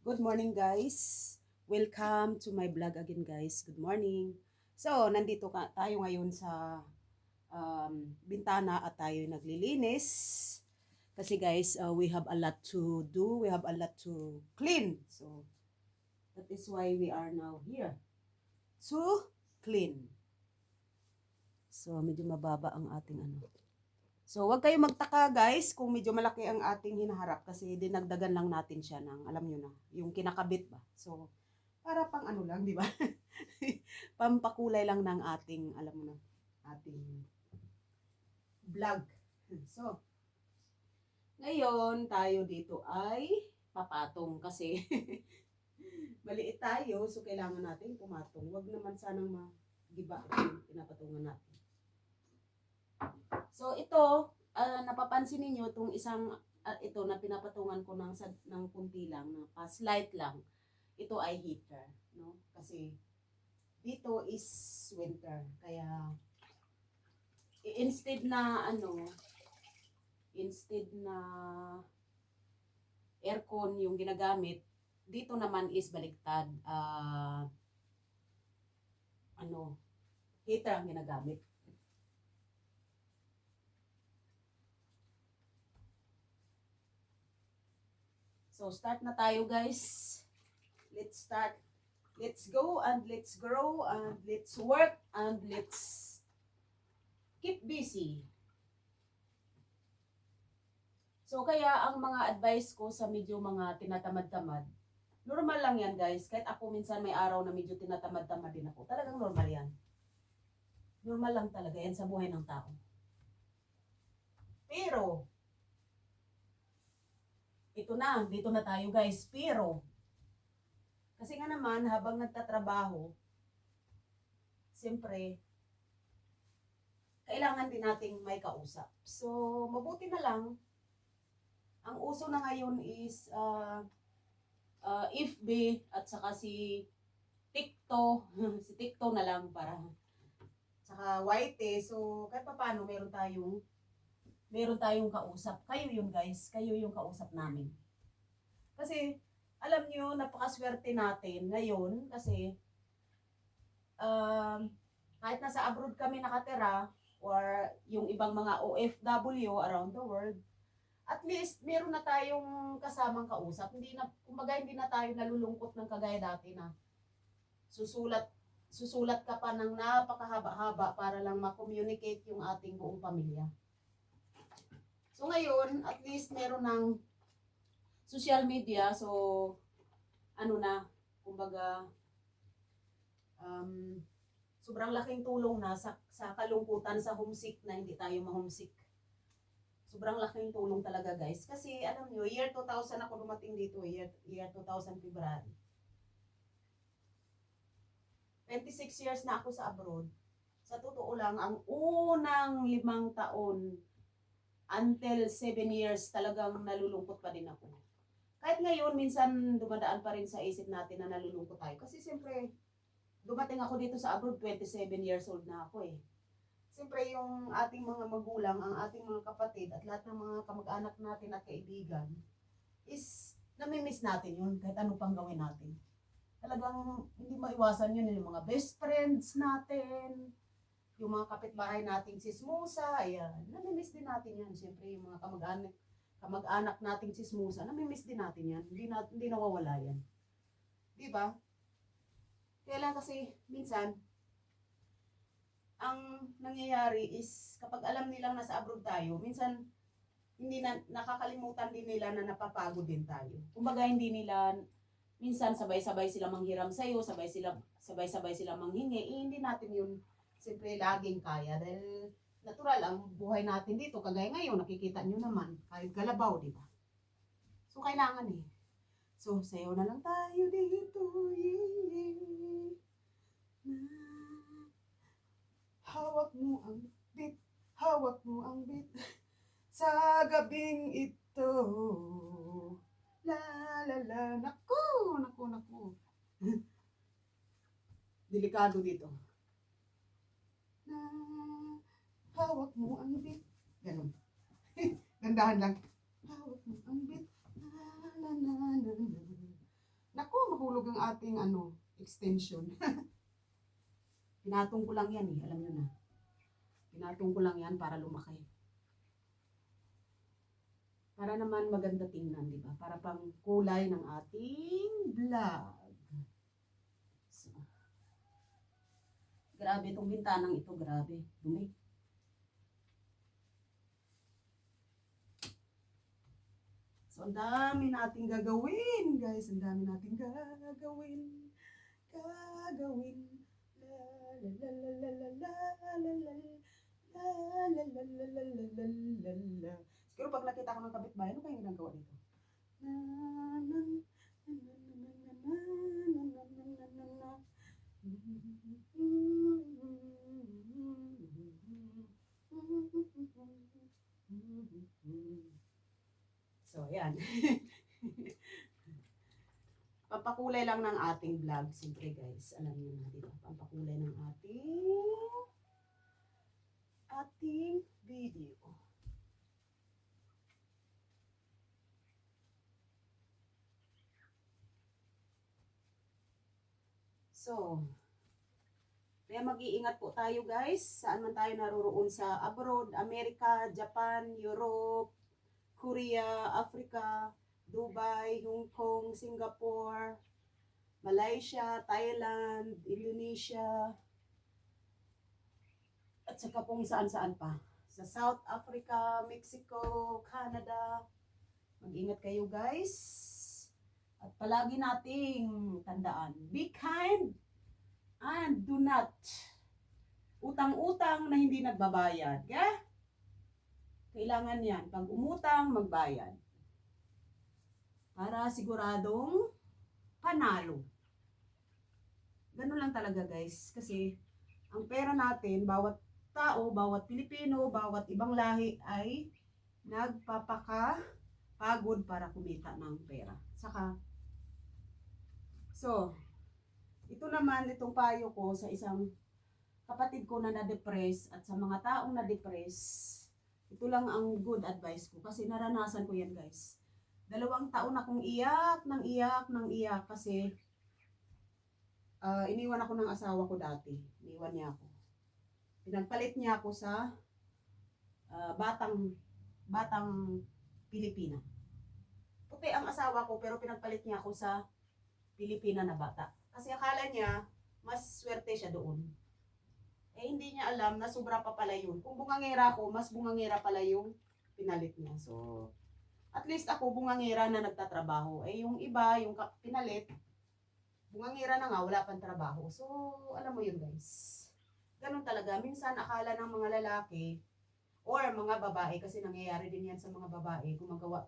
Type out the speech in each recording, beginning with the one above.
Good morning guys. Welcome to my vlog again guys. Good morning. So, tayo ngayon sa bintana at tayo naglilinis. Kasi guys, we have a lot to do. We have a lot to clean. So, that is why we are now here. To clean. So, medyo mababa ang ating ano. So, wag kayong magtaka guys kung medyo malaki ang ating hinaharap kasi dinagdagan lang natin siya ng, alam nyo na, yung kinakabit ba. So, para pang ano lang, di ba? Pampakulay lang ng ating, alam mo na, ating vlog. So, ngayon tayo dito ay papatong kasi maliit tayo, so kailangan natin pumatong. Wag naman sanang magiba yung pinapatungan natin. So, ito, napapansin niyo itong isang, ito na pinapatungan ko ng kunti lang, na pa-slight lang. Ito ay heater, no? Kasi dito is winter. Kaya instead na aircon yung ginagamit, dito naman is baliktad. Heater ang ginagamit. So start na tayo guys. Let's start. Let's go and let's grow and let's work and let's keep busy. So kaya ang mga advice ko sa medyo mga tinatamad-tamad, normal lang yan guys. Kahit ako minsan may araw na medyo tinatamad-tamad din ako. Talagang normal yan. Normal lang talaga yan sa buhay ng tao. Pero, dito na tayo guys. Pero, kasi nga naman habang nagtatrabaho, siyempre, kailangan din nating may kausap. So, mabuti na lang, ang uso na ngayon is FB at saka si TikTok. Si TikTok na lang para saka YT. So, kahit pa paano meron tayong kausap. Kayo yun guys. Kayo yung kausap namin. Kasi, alam nyo, napakaswerte natin ngayon kasi kahit nasa abroad kami nakatira or yung ibang mga OFW around the world, at least meron na tayong kasamang kausap. Kumbaga hindi na tayo nalulungkot ng kagaya dati na susulat ka pa ng napakahaba-haba para lang ma-communicate yung ating buong pamilya. So ngayon, at least meron ng social media, so kumbaga sobrang laking tulong na sa kalungkutan, sa homesick na hindi tayo ma-homesick. Sobrang laking tulong talaga guys. Kasi alam nyo, year 2000 ako dumating dito, year 2000 February. 26 years na ako sa abroad. Sa totoo lang, ang unang 5 taon until 7 years talagang nalulungkot pa din ako. Kahit ngayon, minsan dumadaan pa rin sa isip natin na nalulungkot tayo. Kasi siyempre, dumating ako dito sa abroad, 27 years old na ako eh. Siyempre, yung ating mga magulang, ang ating mga kapatid, at lahat ng mga kamag-anak natin at kaibigan, is namimiss natin yun, kahit ano pang gawin natin. Talagang hindi maiwasan yun, yung mga best friends natin, yung mga kapitbahay nating sismusa, ayan, namimiss din natin yan. Siyempre, yung mga kamag-anak nating sismusa, namimiss din natin yan. Hindi nawawala yan. Di ba? Kaya lang kasi, minsan, ang nangyayari is kapag alam nilang nasa abroad tayo, minsan hindi na nakakalimutan din nila na napapagod din tayo. Kumbaga hindi nila minsan sabay-sabay sila manghiram sa iyo, sabay-sabay sila manghingi, hindi natin 'yun siyempre laging kaya dahil natural ang buhay natin dito kagaya ngayon nakikita niyo naman, kahit kalabaw, di ba? So kailangan eh. So sayo na lang tayo dito. Hawak mo ang bit, hawak mo ang bit sa gabing ito. La la la, naku, naku, naku. Delikado dito. Na, hawak mo ang bit. Ganun. Gandahan lang. Hawak mo ang bit. Na, na, na, na, na. ang ating extension. Pinatong ko lang yan eh, alam nyo na. Pinatong ko lang yan para lumaki. Para naman maganda tingnan, di ba? Para pang kulay ng ating vlog. So, grabe itong bintanang ito, grabe. Dumi. So, ang dami nating gagawin, guys. Ang dami nating gagawin. Gagawin. La la la la la la la la la la la la la la la la. Siguro pag nakita ko ng kapitbahay, ano kayong ginagawa dito? So, yan. Pampakulay lang ng ating vlog. Siyempre guys, alam niyo na, diba? Pampakulay ng ating video. So, kaya mag-iingat po tayo guys. Saan man tayo naroroon sa abroad, Amerika, Japan, Europe, Korea, Africa, Dubai, Hong Kong, Singapore, Malaysia, Thailand, Indonesia, at saka kung saan-saan pa. Sa South Africa, Mexico, Canada. Mag-ingat kayo guys. At palagi nating tandaan, be kind and do not utang-utang na hindi nagbabayad. Yeah? Kailangan yan. Pag umutang, magbayad. Para siguradong panalo. Ganun lang talaga guys. Kasi ang pera natin, bawat tao, bawat Pilipino, bawat ibang lahi ay nagpapakapagod para kumita ng pera. Saka, so, ito naman, itong payo ko sa isang kapatid ko na na-depress at sa mga taong na-depress, ito lang ang good advice ko kasi naranasan ko yan guys. 2 taon akong iyak kasi iniwan ako ng asawa ko dati. Iniwan niya ako. Pinagpalit niya ako sa batang Pilipina. Puti ang asawa ko pero pinagpalit niya ako sa Pilipina na bata. Kasi akala niya mas swerte siya doon. Eh hindi niya alam na sobra pa pala yun. Kung bungangera ako, mas bungangera pala yung pinalit niya. So, at least ako bungangera na nagtatrabaho. Eh yung iba, yung pinalit, bungangera na nga, wala pang trabaho. So, alam mo yun guys. Ganun talaga. Minsan akala ng mga lalaki or mga babae, kasi nangyayari din yan sa mga babae,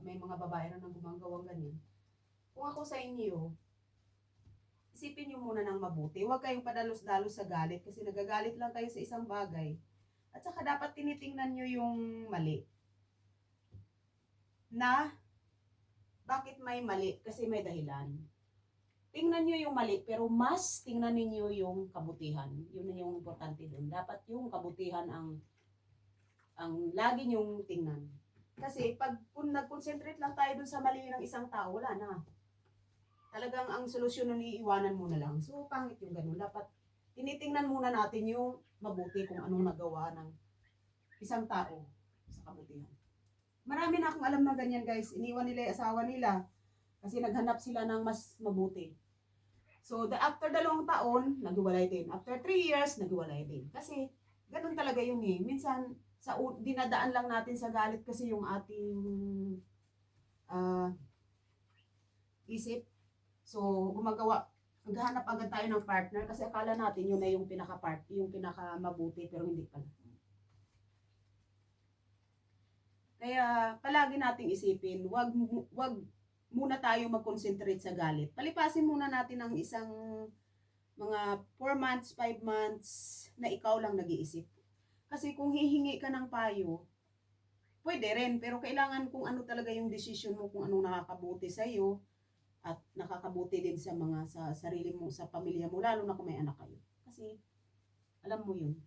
may mga babae na nang gumagawang ganyan. Kung ako sa inyo, isipin nyo muna ng mabuti. Huwag kayong padalos-dalos sa galit kasi nagagalit lang kayo sa isang bagay. At saka dapat tinitingnan nyo yung mali. Na, bakit may mali? Kasi may dahilan. Tingnan nyo yung mali, pero mas tingnan niyo yung kabutihan. Yun yung importante doon. Dapat yung kabutihan ang lagi nyong tingnan. Kasi pag kung nag-concentrate lang tayo dun sa mali ng isang tao, wala na. Talagang ang solusyon nun iiwanan mo na lang. So, pangit yung ganun. Dapat tinitingnan muna natin yung mabuti kung anong nagawa ng isang tao sa kabutihan. Marami na akong alam na ganyan guys. Iniwan nila yung asawa nila kasi naghanap sila ng mas mabuti. So, after 2 taon, naghiwalay din. After 3 years, naghiwalay din. Kasi, ganun talaga yung minsan, dinadaan lang natin sa galit kasi yung ating isip. So, maghanap agad tayo ng partner kasi akala natin yun na yung yung pinaka-mabuti pero hindi pala. Kaya palagi nating isipin, wag muna tayo mag-concentrate sa galit. Palipasin muna natin ang isang mga 4 months, 5 months na ikaw lang nag-iisip. Kasi kung hihingi ka ng payo, pwede rin, pero kailangan kung ano talaga yung decision mo, kung anong nakakabuti sa iyo at nakakabuti din sa sarili mo, sa pamilya mo, lalo na kung may anak kayo. Kasi alam mo yun.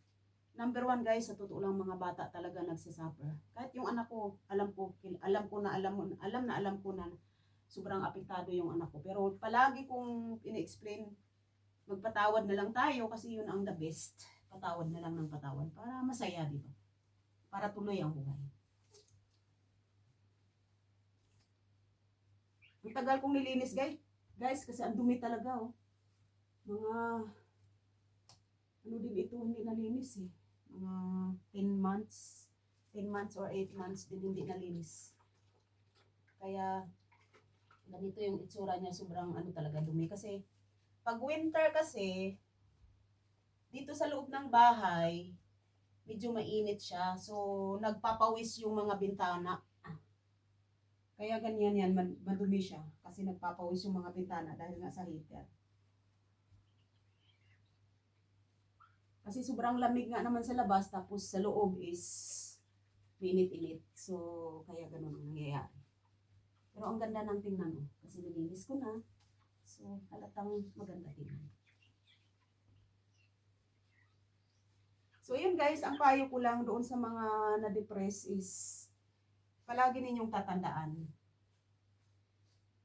Number 1 guys, sa totoo lang mga bata talaga nagsasuffer. Kahit yung anak ko, alam ko na sobrang apektado yung anak ko. Pero palagi kong ina-explain, magpatawad na lang tayo kasi yun ang the best. Patawad na lang ng patawad para masaya, di ba? Para tuloy ang buhay. Ang tagal kong nilinis, guys. Guys, kasi ang dumi talaga, oh. Mga, ano din ito, hindi nalinis eh. Mga 10 months. 10 months or 8 months din hindi nalinis. Kaya, ganito yung itsura niya, sobrang ano talaga dumi. Kasi, pag winter kasi, dito sa loob ng bahay, medyo mainit siya. So, nagpapawis yung mga bintana. Kaya ganyan yan, madumi siya. Kasi nagpapawis yung mga bintana dahil nga sa heater. Kasi sobrang lamig nga naman sa labas, tapos sa loob is mainit-init. So, kaya ganun ang nangyayari. Pero ang ganda ng tingnan mo, kasi nilinis ko na. So, halatang maganda tingnan. So, yun guys, ang payo ko lang doon sa mga na-depress is palagi ninyong tatandaan.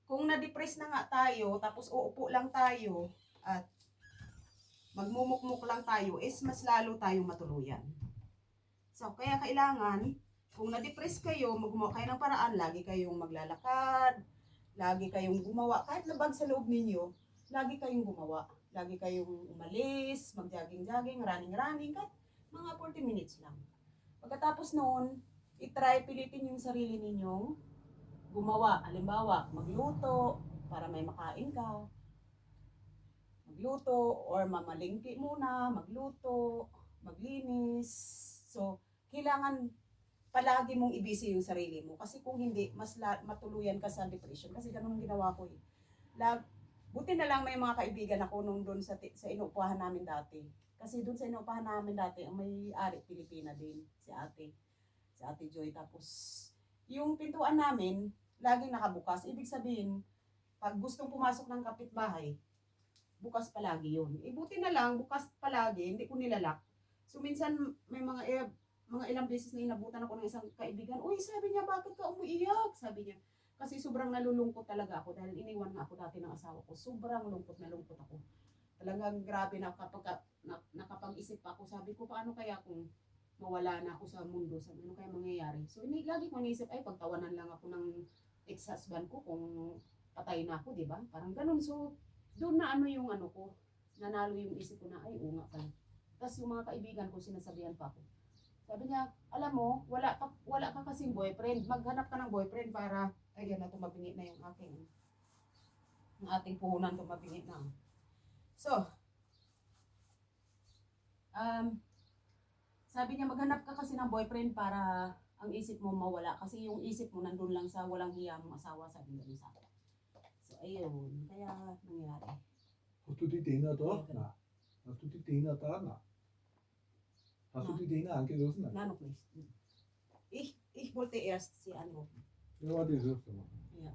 Kung na-depress na nga tayo, tapos uupo lang tayo at magmumukmuk lang tayo, is mas lalo tayong matuluyan. So, kaya kailangan, kung na-depress kayo, gumawa kayo ng paraan, lagi kayong maglalakad, lagi kayong gumawa, kahit labag sa loob ninyo, lagi kayong gumawa. Lagi kayong umalis, mag-jogging-jogging, running-running, kahit mga 40 minutes lang. Pagkatapos noon, itry, pilitin yung sarili ninyong gumawa. Halimbawa, magluto para may makain ka. Magluto or mamalingki muna, magluto, maglinis. So, kailangan palagi mong ibisi yung sarili mo. Kasi kung hindi, mas matuluyan ka sa depression. Kasi ganun ang ginawa ko eh. Buti na lang may mga kaibigan ako nung doon sa inuupahan namin dati. Kasi doon sa inuupahan namin dati, ang may-ari Pilipina din, si Ate Joy. Tapos, yung pintuan namin, laging nakabukas. Ibig sabihin, pag gustong pumasok ng kapitbahay, bukas palagi yun. Buti na lang, bukas palagi, hindi ko nilalak. So, minsan, may mga ilang beses na inabutan ako ng isang kaibigan, uy, sabi niya, bakit ka umuiyak? Sabi niya, kasi sobrang nalulungkot talaga ako dahil iniwan nga ako dati ng asawa ko. Sobrang lungkot na lungkot ako. Talagang grabe na kapag nakapag-isip ako, sabi ko, paano kaya kung mawala na ako sa mundo, sabi ano kaya mangyayari? So, lagi ko naisip, ay, pagtawanan lang ako ng ex-husband ko kung patay na ako, di ba? Parang ganun. So, doon na ano yung ano ko, nanalo yung isip ko na, ay, oo nga pala. Tapos yung mga kaibigan ko, sinasabihan pa ako. Sabi niya, alam mo, wala ka kasing boyfriend. Maghanap ka ng boyfriend para, ay, yan na, tumabingi na yung ating puhunan, tumabingi na. So, sabi niya, maghanap ka kasi ng boyfriend para ang isip mo mawala. Kasi yung isip mo nandun lang sa walang hiya mong asawa, sabi niya sa akin. So, ayun. Kaya, nangyari. Hast du die Dinger da? Nein. Hast du die Dinger da? Nein. Hast du die Dinger angelassen? Nein. Nein, noch nicht. Ich wollte erst sie anrufen. Ja, die wirst du machen. Ja.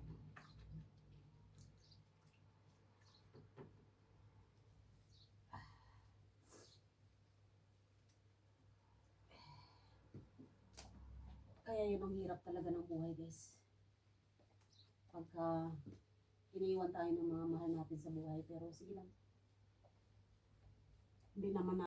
Kaya yun ang hirap talaga ng buhay, guys. Pagka iniwan tayo ng mga mahal natin sa buhay. Pero sige lang. Hindi naman